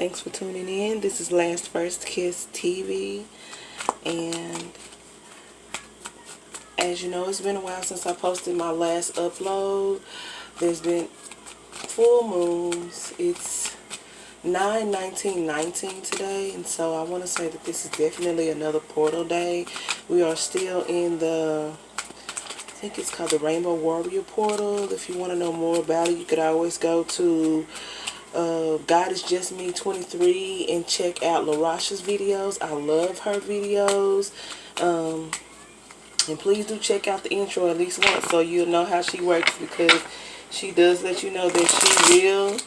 Thanks for tuning in. This is Last First Kiss TV, and as you know, it's been a while since I posted my last upload. There's been full moons. It's 9/19/19 today, and so I want to say that this is definitely another portal day. We are still in the, I think it's called the Rainbow Warrior portal. If you want to know more about it, you could always go to God Is Just Me 23 and check out LaRasha's videos. I love her videos. And please do check out the intro at least once so you'll know how she works, because she does let you know that she will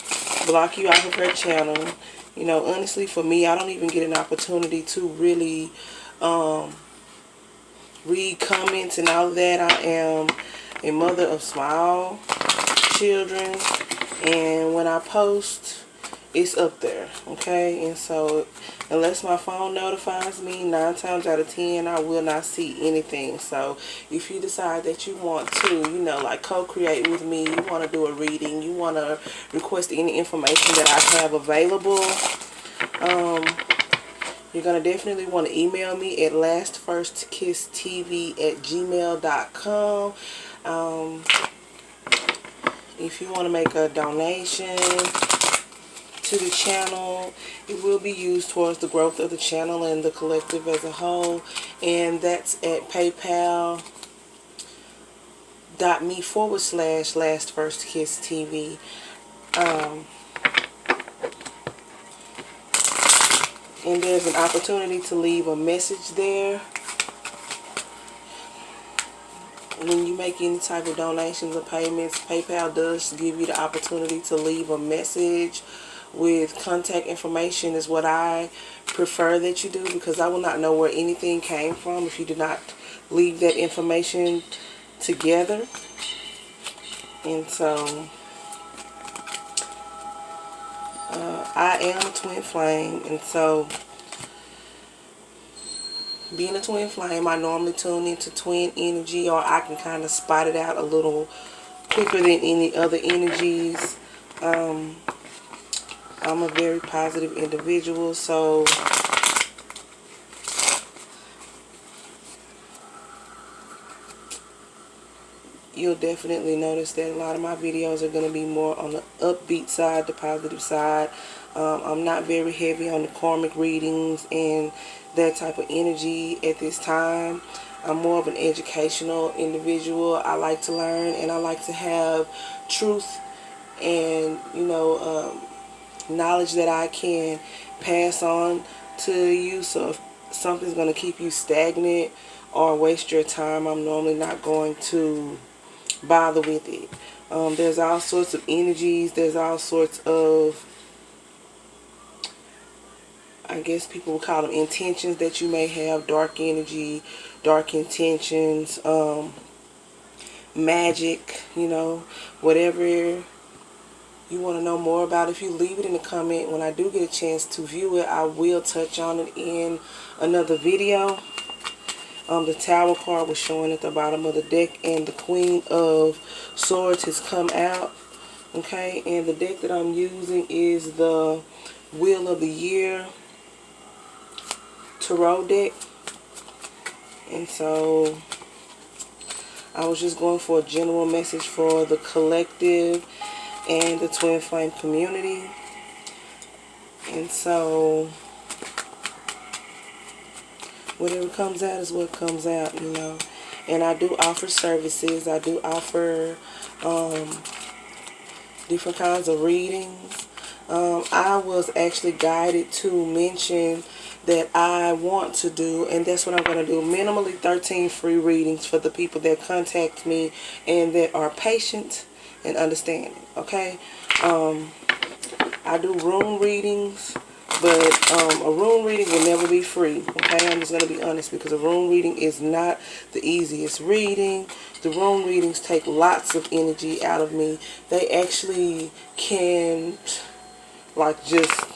block you out of her channel. You know, honestly, for me, I don't even get an opportunity to really read comments and all of that. I am a mother of small children, and when I post, it's up there, okay? And so unless my phone notifies me, 9 times out of 10 I will not see anything. So if you decide that you want to, you know, like co-create with me, you want to do a reading, you want to request any information that I have available, you're going to definitely want to email me at lastfirstkisstv@gmail.com. If you want to make a donation to the channel, it will be used towards the growth of the channel and the collective as a whole, and that's at paypal.me/lastfirstkisstv. And there's an opportunity to leave a message there. When you make any type of donations or payments, PayPal does give you the opportunity to leave a message with contact information. Is what I prefer that you do, because I will not know where anything came from if you do not leave that information together. And so I am a twin flame, and so being a twin flame, I normally tune into twin energy, or I can kind of spot it out a little quicker than any other energies. I'm a very positive individual, so you'll definitely notice that a lot of my videos are going to be more on the upbeat side, the positive side. I'm not very heavy on the karmic readings and that type of energy at this time. I'm more of an educational individual. I like to learn, and I like to have truth and, you know, knowledge that I can pass on to you. So if something's going to keep you stagnant or waste your time, I'm normally not going to bother with it. There's all sorts of energies. There's all sorts of, I guess people would call them intentions that you may have. Dark energy, dark intentions, magic, you know, whatever you want to know more about. If you leave it in the comment, when I do get a chance to view it, I will touch on it in another video. The Tower card was showing at the bottom of the deck, and the Queen of Swords has come out. Okay, and the deck that I'm using is the Wheel of the Year Tarot deck. And so I was just going for a general message for the collective and the twin flame community. And so whatever comes out is what comes out, you know. And I do offer services. I do offer different kinds of readings. I was actually guided to mention that I want to do, and that's what I'm going to do, minimally 13 free readings for the people that contact me and that are patient and understanding, okay? I do room readings, but a room reading will never be free, okay? I'm just going to be honest, because a room reading is not the easiest reading. The room readings take lots of energy out of me. They actually can, like, just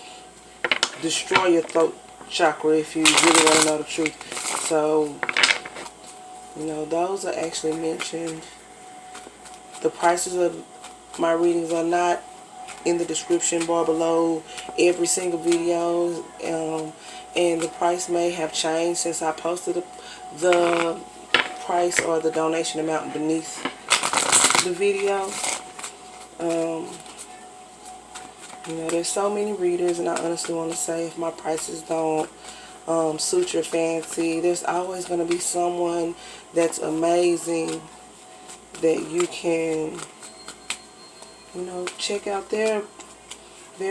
destroy your throat chakra if you really want to know the truth. So, you know, those are actually mentioned. The prices of my readings are not in the description bar below every single video. And the price may have changed since I posted the price or the donation amount beneath the video. You know, there's so many readers, and I honestly want to say, if my prices don't suit your fancy, there's always going to be someone that's amazing that you can, you know, check out their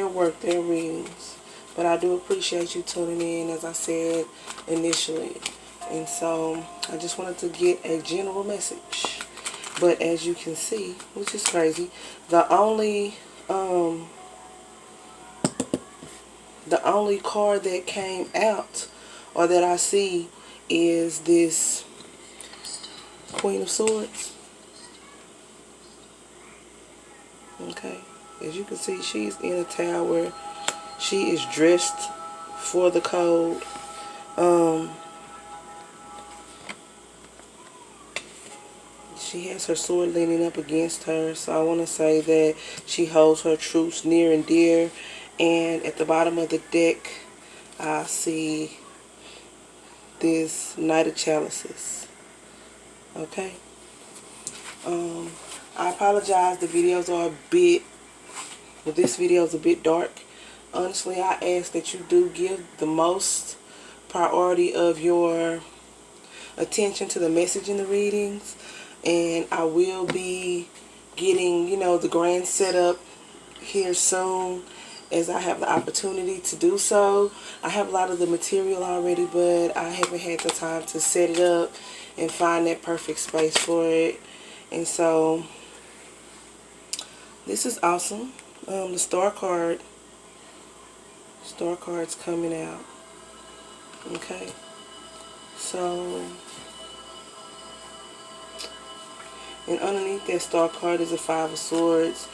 work, their readings. But I do appreciate you tuning in, as I said initially. And so I just wanted to get a general message. But as you can see, which is crazy, the only card that came out, or that I see, is this Queen of Swords. Okay, as you can see, she's in a tower. She is dressed for the cold. She has her sword leaning up against her, so I want to say that she holds her troops near and dear. And at the bottom of the deck, I see this Knight of Chalices. Okay. I apologize. The videos are a bit, well, this video is a bit dark. Honestly, I ask that you do give the most priority of your attention to the message in the readings. And I will be getting, you know, the grand setup here soon, as I have the opportunity to do so. I have a lot of the material already, but I haven't had the time to set it up and find that perfect space for it. And so this is awesome. The Star card's coming out. Okay, so, and underneath that Star card is a Five of Swords,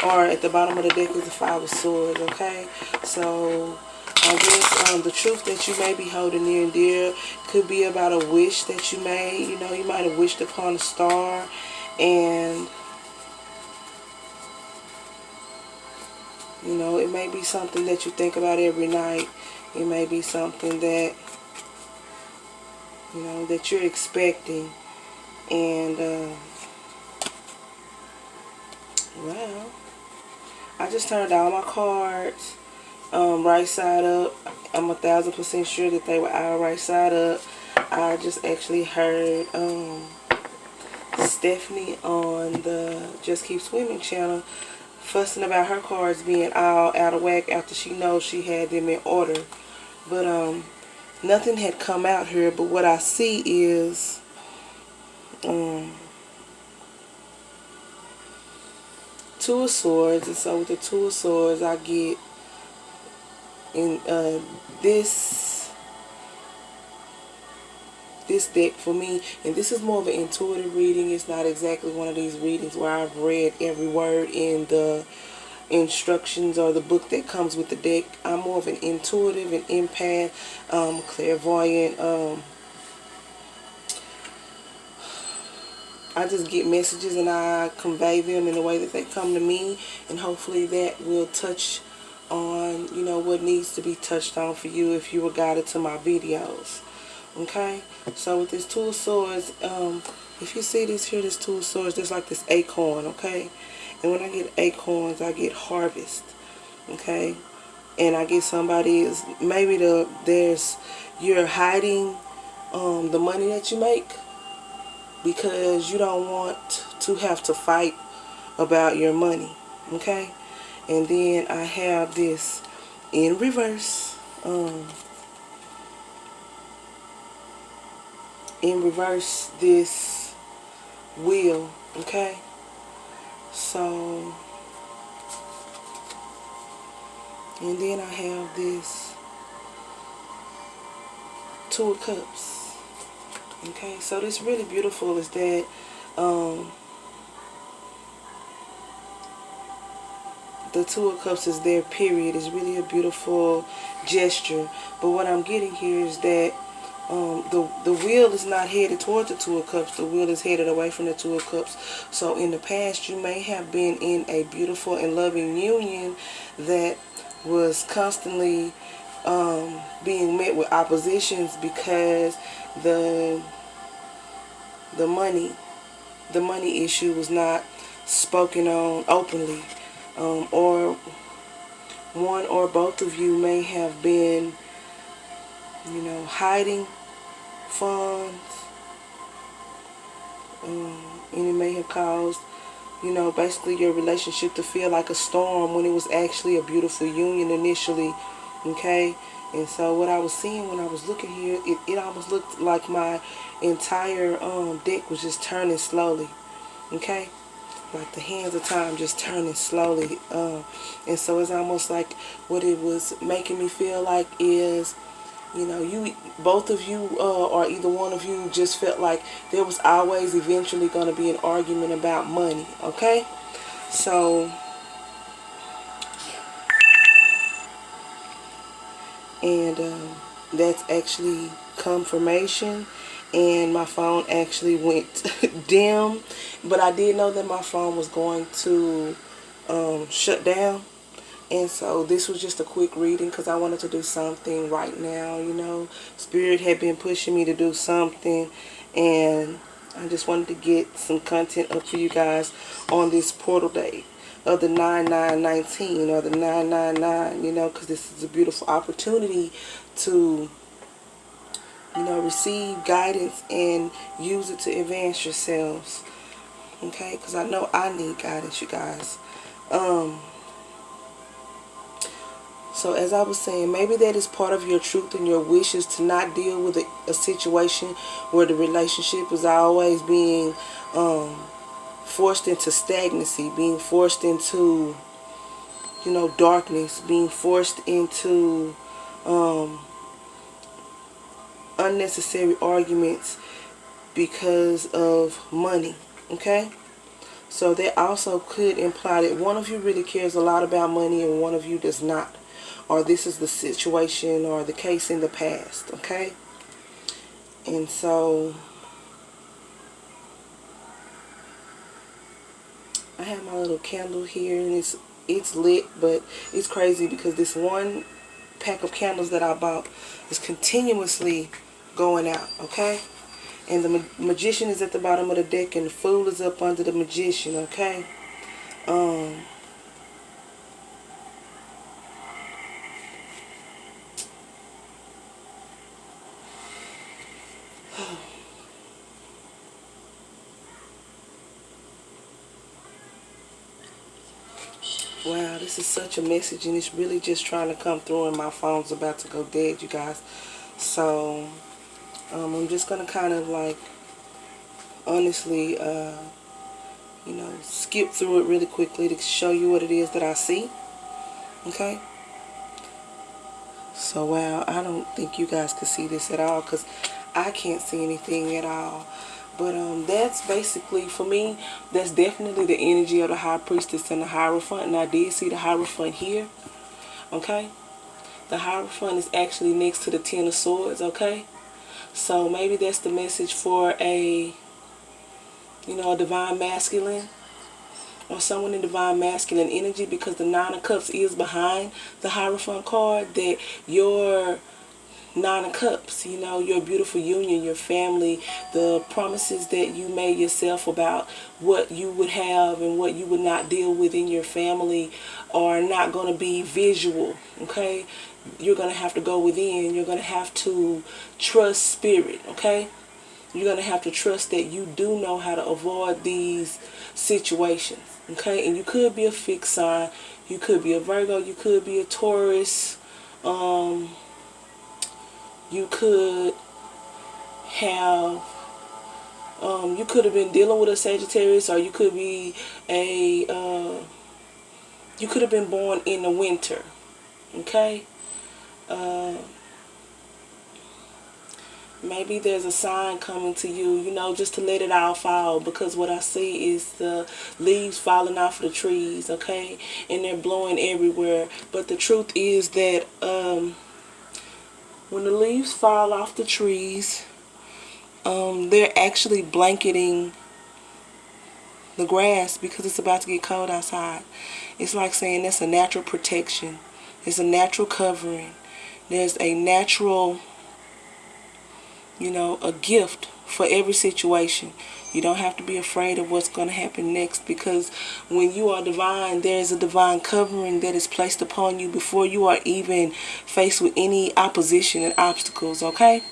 or at the bottom of the deck is the Five of Swords. Okay, so I guess the truth that you may be holding near and dear could be about a wish that you made. You know, you might have wished upon a star, and you know, it may be something that you think about every night. It may be something that, you know, that you're expecting. And well, I just turned all my cards right side up. I'm 1000% sure that they were all right side up. I just actually heard Stephanie on the Just Keep Swimming channel fussing about her cards being all out of whack after she knows she had them in order. But nothing had come out here. But what I see is Two of Swords. And so with the Two of Swords, I get in this deck for me, and this is more of an intuitive reading. It's not exactly one of these readings where I've read every word in the instructions or the book that comes with the deck. I'm more of an intuitive, an empath, clairvoyant. I just get messages and I convey them in the way that they come to me, and hopefully that will touch on, you know, what needs to be touched on for you if you were guided to my videos. Okay, so with this Two of Swords, if you see this here, this Two of Swords, there's like this acorn. Okay, and when I get acorns, I get harvest. Okay, and I get somebody's, maybe you're hiding the money that you make because you don't want to have to fight about your money. Okay, and then I have this in reverse. In reverse, this wheel. Okay, so, and then I have this Two of Cups. Okay, so this really beautiful is that the Two of Cups is there, period. It's really a beautiful gesture. But what I'm getting here is that the wheel is not headed toward the Two of Cups. The wheel is headed away from the Two of Cups. So in the past, you may have been in a beautiful and loving union that was constantly being met with oppositions because the money issue was not spoken on openly, or one or both of you may have been, hiding funds, and it may have caused, basically your relationship to feel like a storm when it was actually a beautiful union initially, okay? And so what I was seeing when I was looking here, it almost looked like my entire deck was just turning slowly, okay? Like the hands of time just turning slowly. And so it's almost like what it was making me feel like is, both of you, or either one of you, just felt like there was always eventually going to be an argument about money, okay? So, and that's actually confirmation, and my phone actually went dim, but I did know that my phone was going to shut down. And so this was just a quick reading because I wanted to do something right now, Spirit had been pushing me to do something, and I just wanted to get some content up for you guys on this portal day of the 9919 or the 999, because this is a beautiful opportunity to, receive guidance and use it to advance yourselves, okay? Because I know I need guidance, you guys. So as I was saying, maybe that is part of your truth and your wishes to not deal with a situation where the relationship is always being forced into stagnancy, being forced into, darkness, being forced into unnecessary arguments because of money, okay? So that also could imply that one of you really cares a lot about money and one of you does not. Or this is the situation or the case in the past, okay? And so I have my little candle here, and it's lit, but it's crazy because this one pack of candles that I bought is continuously going out, okay? And the magician is at the bottom of the deck and the fool is up under the magician, okay? Wow, this is such a message, and it's really just trying to come through, and my phone's about to go dead, you guys. So, I'm just going to kind of like, honestly, skip through it really quickly to show you what it is that I see. Okay? So, wow, I don't think you guys can see this at all because I can't see anything at all. But that's basically, for me, that's definitely the energy of the High Priestess and the Hierophant. And I did see the Hierophant here. Okay? The Hierophant is actually next to the Ten of Swords. Okay? So maybe that's the message for a divine masculine or someone in divine masculine energy, because the Nine of Cups is behind the Hierophant card, that your Nine of Cups, your beautiful union, your family, the promises that you made yourself about what you would have and what you would not deal with in your family are not going to be visual, okay? You're going to have to go within. You're going to have to trust spirit, okay? You're going to have to trust that you do know how to avoid these situations, okay? And you could be a fixed sign. You could be a Virgo. You could be a Taurus. You could have, you could have been dealing with a Sagittarius, or you could be you could have been born in the winter, okay? Maybe there's a sign coming to you, just to let it all fall, because what I see is the leaves falling off the trees, okay? And they're blowing everywhere. But the truth is that when the leaves fall off the trees, they're actually blanketing the grass because it's about to get cold outside. It's like saying that's a natural protection. It's a natural covering. There's a natural, a gift for every situation. You don't have to be afraid of what's going to happen next, because when you are divine, there is a divine covering that is placed upon you before you are even faced with any opposition and obstacles, okay?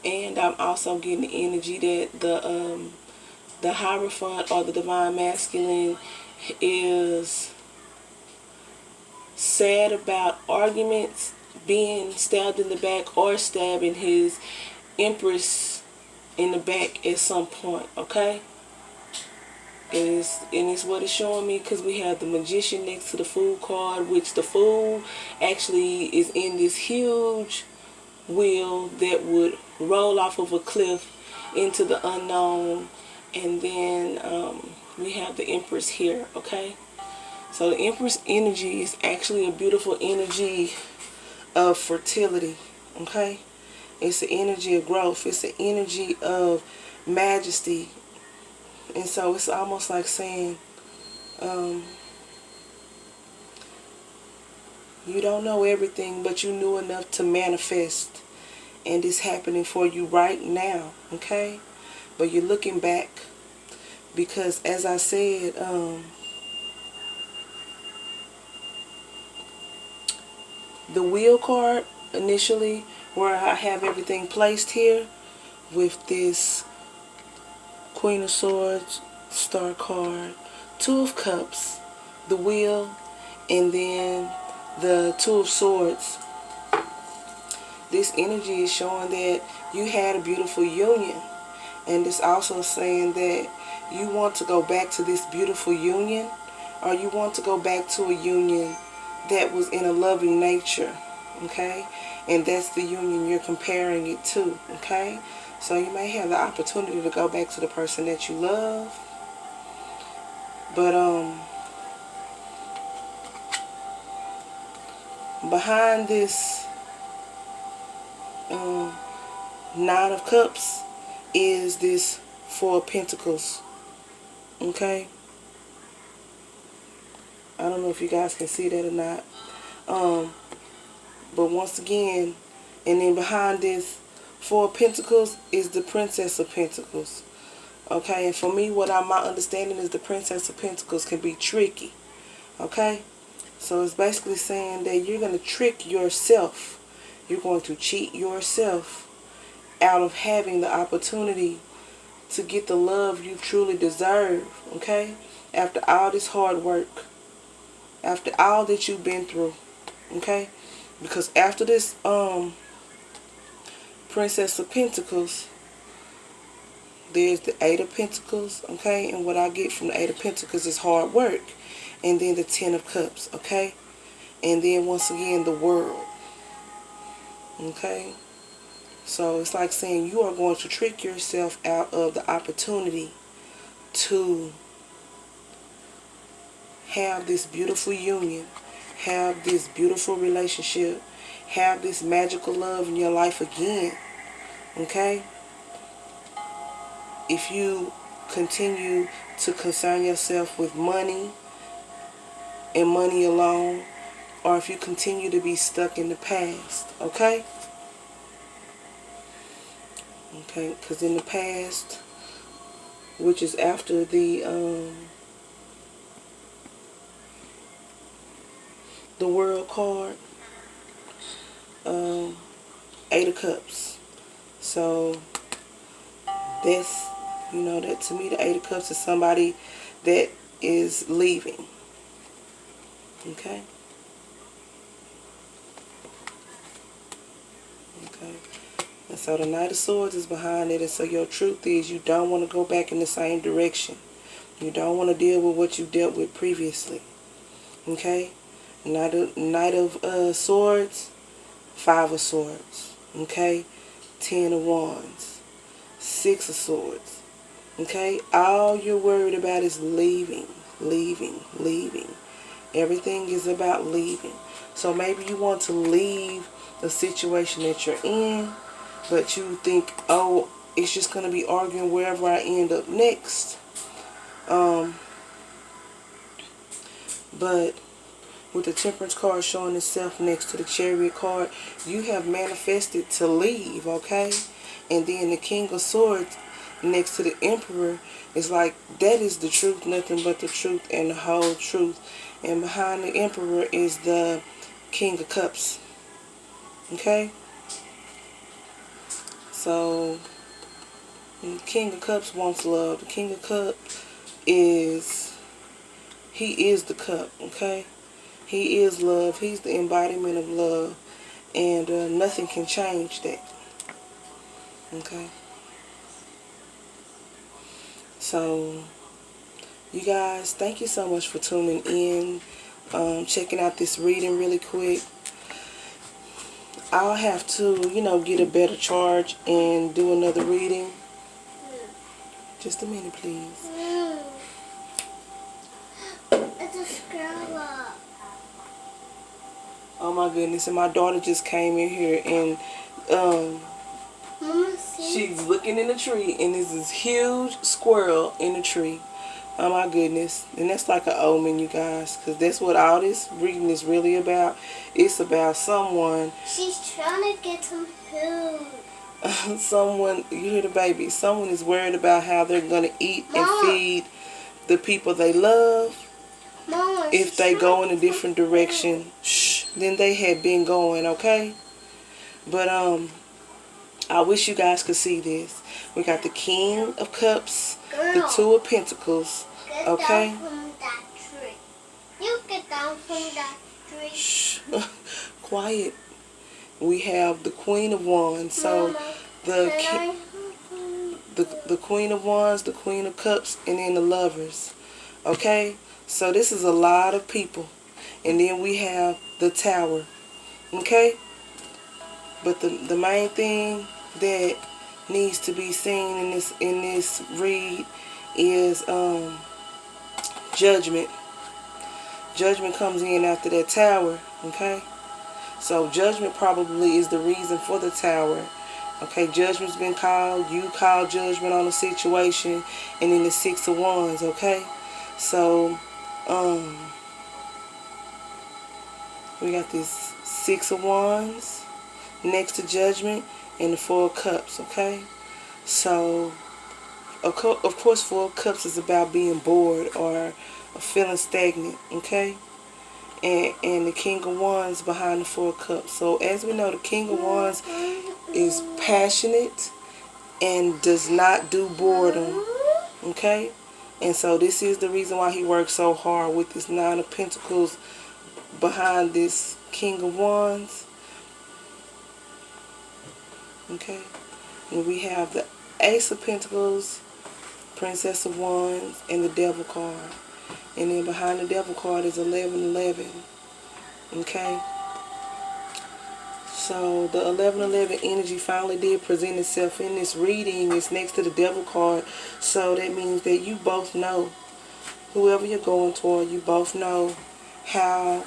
And I'm also getting the energy that the Hierophant or the Divine Masculine is sad about arguments, being stabbed in the back or stabbing his Empress in the back at some point, okay? And it's what it's showing me, because we have the Magician next to the Fool card, which the Fool actually is in this huge wheel that would roll off of a cliff into the unknown. And then we have the Empress here, okay? So the Empress energy is actually a beautiful energy of fertility, okay? It's the energy of growth. It's the energy of majesty. And so it's almost like saying, you don't know everything, but you knew enough to manifest. And it's happening for you right now, okay? But you're looking back because, as I said, the wheel card initially, where I have everything placed here with this Queen of Swords, Star card, Two of Cups, the wheel, and then the Two of Swords. This energy is showing that you had a beautiful union. And it's also saying that you want to go back to this beautiful union, or you want to go back to a union that was in a loving nature, okay? And that's the union you're comparing it to, okay? So you may have the opportunity to go back to the person that you love. But behind this Nine of Cups is this Four of Pentacles, okay? I don't know if you guys can see that or not. But once again, and then behind this Four of Pentacles is the Princess of Pentacles, okay? And for me, my understanding is the Princess of Pentacles can be tricky, okay? So it's basically saying that you're going to trick yourself. You're going to cheat yourself out of having the opportunity to get the love you truly deserve, okay? After all this hard work, after all that you've been through, okay? Because after this Princess of Pentacles, there's the Eight of Pentacles, okay? And what I get from the Eight of Pentacles is hard work. And then the Ten of Cups, okay? And then once again, the World, okay? So it's like saying you are going to trick yourself out of the opportunity to have this beautiful union, have this beautiful relationship, have this magical love in your life again, okay? If you continue to concern yourself with money and money alone, or if you continue to be stuck in the past, okay? Okay, because in the past, which is after the World card, Eight of Cups. So that's, that to me, the Eight of Cups is somebody that is leaving. Okay? Okay. And so the Knight of Swords is behind it. And so your truth is you don't want to go back in the same direction. You don't want to deal with what you dealt with previously. Okay? Knight of Swords, Five of Swords. Okay? 10 of Wands. 6 of Swords. Okay? All you're worried about is leaving. leaving, leaving. Everything is about leaving. So maybe you want to leave the situation that you're in, but you think, oh, it's just going to be arguing wherever I end up next. But with the Temperance card showing itself next to the Chariot card, you have manifested to leave, okay? And then the King of Swords next to the Emperor is like, that is the truth, nothing but the truth and the whole truth. And behind the Emperor is the King of Cups, okay? So the King of Cups wants love. The King of Cups he is the cup, okay? He is love. He's the embodiment of love. And nothing can change that, okay? So, you guys, thank you so much for tuning in, checking out this reading really quick. I'll have to, get a better charge and do another reading. Just a minute, please. It's a scroll up. Oh my goodness, and my daughter just came in here and she's looking in the tree and there's this huge squirrel in the tree. Oh my goodness. And that's like an omen, you guys, because that's what all this reading is really about. It's about someone. She's trying to get some food. Someone, you hear the baby, someone is worried about how they're going to eat Mom. and feed the people they love. Mom, if they go in a different direction than they had been going, okay? But I wish you guys could see this. We got the King of Cups, the Two of Pentacles, okay? Get down from that tree. You get down from that tree. Shh. Quiet. We have the Queen of Wands. So Mama, the Queen of Wands, the Queen of Cups, and then the Lovers, okay? So this is a lot of people. And then we have the Tower, okay? But the main thing that needs to be seen in this read is Judgment. Judgment comes in after that Tower, okay? So Judgment probably is the reason for the Tower. Okay, Judgment's been called. You call Judgment on the situation. And then the Six of Wands, okay? So, we got this Six of Wands next to Judgment and the Four of Cups, okay? So, of course, Four of Cups is about being bored or feeling stagnant, okay? And the King of Wands behind the Four of Cups. So, as we know, the King of Wands is passionate and does not do boredom, okay? And so this is the reason why he works so hard with this Nine of Pentacles behind this King of Wands, okay? And we have the Ace of Pentacles, Princess of Wands, and the Devil card. And then behind the Devil card is 1111, okay? So the 1111 energy finally did present itself in this reading. It's next to the Devil card. So that means that you both know, whoever you're going toward, you both know how,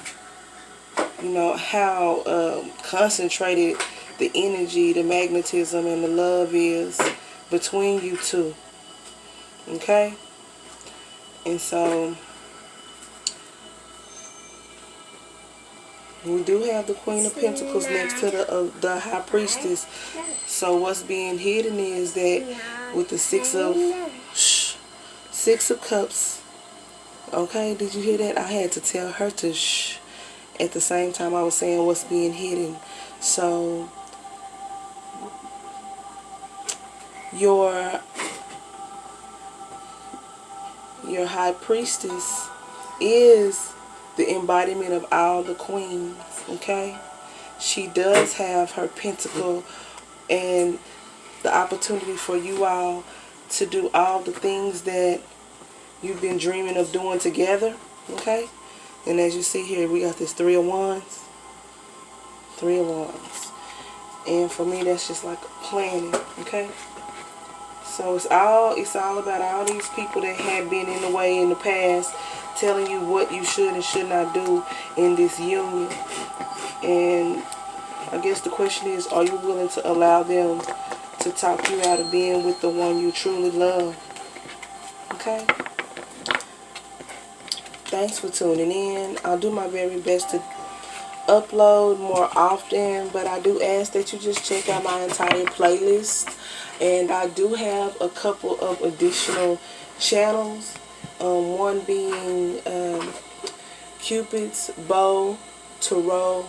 how concentrated the energy, the magnetism, and the love is between you two. Okay? And so we do have the Queen of Pentacles next to the High Priestess. So what's being hidden is that with the Six of Cups. Okay, did you hear that? I had to tell her to shh at the same time I was saying what's being hidden. So your High Priestess is the embodiment of all the queens, okay? She does have her pentacle and the opportunity for you all to do all the things that you've been dreaming of doing together, okay? And as you see here, we got this Three of Wands. Three of Wands. And for me, that's just like planning, okay? So it's all about all these people that have been in the way in the past telling you what you should and should not do in this union. And I guess the question is, are you willing to allow them to talk you out of being with the one you truly love? Okay? Thanks for tuning in. I'll do my very best to upload more often, but I do ask that you just check out my entire playlist. And I do have a couple of additional channels. One being Cupid's Bow Tarot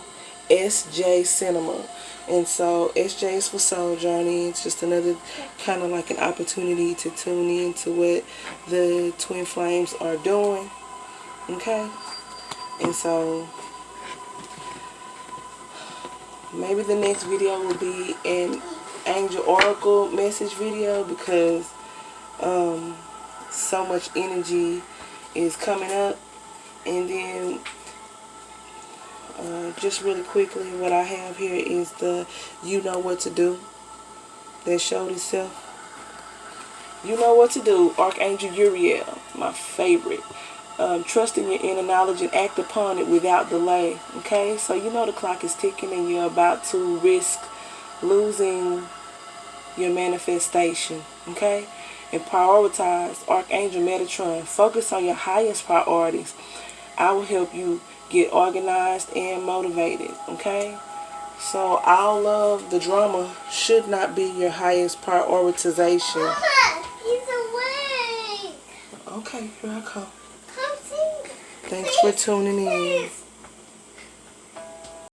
SJ Cinema. And so SJ is for Soul Journey. It's just another kind of like an opportunity to tune in to what the Twin Flames are doing. Okay? And so maybe the next video will be an Angel Oracle message video, because so much energy is coming up. And then just really quickly, what I have here is the You Know What to Do that showed itself. You know what to do, Archangel Uriel, my favorite. Trust in your inner knowledge and act upon it without delay. Okay, so you know the clock is ticking and you're about to risk losing your manifestation. Okay, and prioritize, Archangel Metatron. Focus on your highest priorities. I will help you get organized and motivated. Okay, so all of the drama should not be your highest prioritization. Mama, he's awake. Okay, here I come. Come sing. Thanks for tuning in.